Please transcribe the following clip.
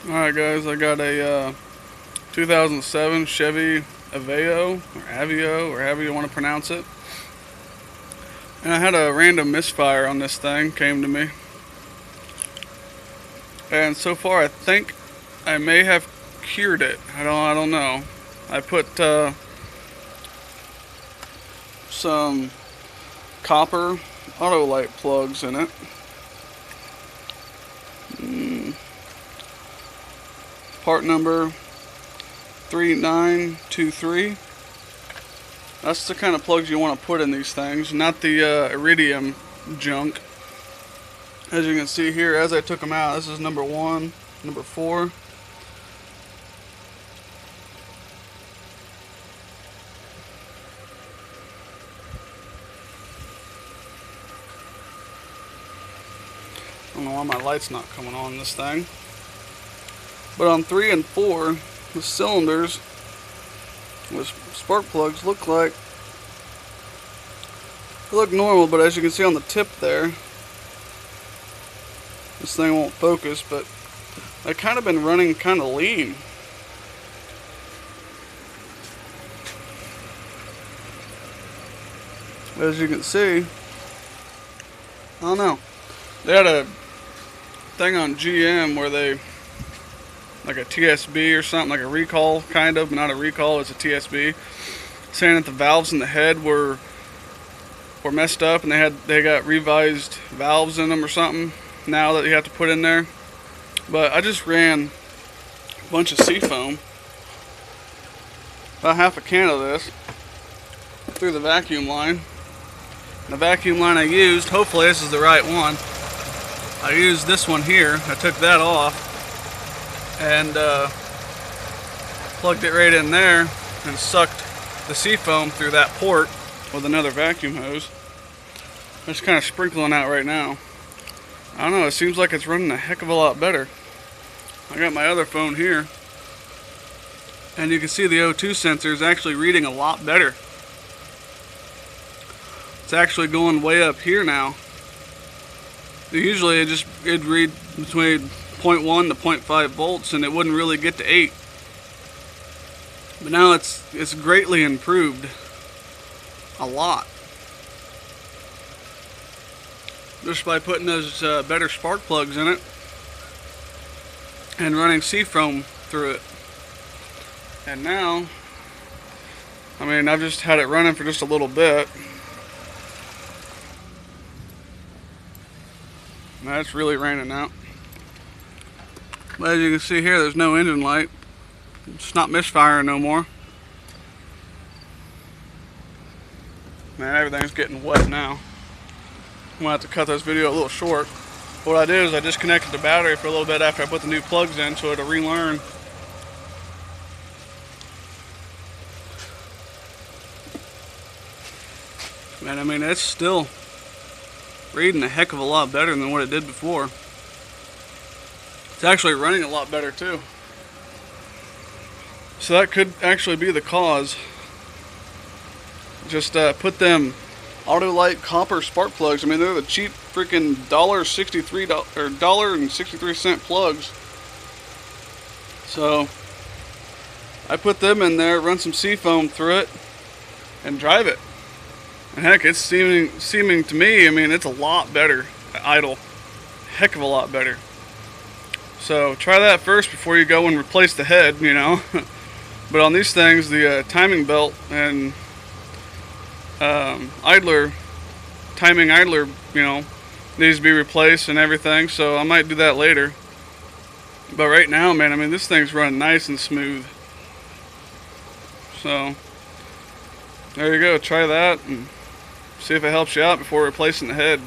Alright guys, I got a 2007 Chevy Aveo, or however you want to pronounce it. And I had a random misfire on this thing, came to me. And so far I think I may have cured it. I don't know. I put some copper autolite plugs in it. Part number 3923. That's the kind of plugs you want to put in these things, not the iridium junk. As you can see here, as I took them out, this is number 1, number 4. I don't know why my light's not coming on this thing. But on 3 and 4, the cylinders with spark plugs look normal, but as you can see on the tip there, this thing won't focus, but I've kind of been running kind of lean. As you can see, I don't know. They had a thing on GM where they, like a TSB or something, like a recall kind of, not a recall, it's a TSB, saying that the valves in the head were messed up and they got revised valves in them or something now that you have to put in there. But I just ran a bunch of seafoam, about half a can of this, through the vacuum line. And the vacuum line I used, hopefully this is the right one, I used this one here. I took that off and plugged it right in there and sucked the seafoam through that port with another vacuum hose. I'm just kind of sprinkling out right now. I don't know, it seems like it's running a heck of a lot better. I got my other phone here, and you can see the O2 sensor is actually reading a lot better. It's actually going way up here now. Usually it'd read between 0.1 to 0.5 volts and it wouldn't really get to 8. But now it's greatly improved. A lot. Just by putting those better spark plugs in it and running seafoam through it. And now, I mean, I've just had it running for just a little bit. Now it's really raining out. But as you can see here, there's no engine light. It's not misfiring no more. Man, everything's getting wet now. I'm gonna have to cut this video a little short. What I did is I disconnected the battery for a little bit after I put the new plugs in so it'll relearn. Man, I mean, it's still reading a heck of a lot better than what it did before. It's actually running a lot better too. So that could actually be the cause. Just put them autolite copper spark plugs. I mean, they're the cheap freaking $1.63 plugs. So I put them in there, run some seafoam through it, and drive it. And heck, it's seeming to me, I mean, it's a lot better idle. Heck of a lot better. So try that first before you go and replace the head, you know. But on these things, the timing belt and timing idler, you know, needs to be replaced and everything. So I might do that later. But right now, man, I mean, this thing's running nice and smooth. So there you go. Try that and see if it helps you out before replacing the head.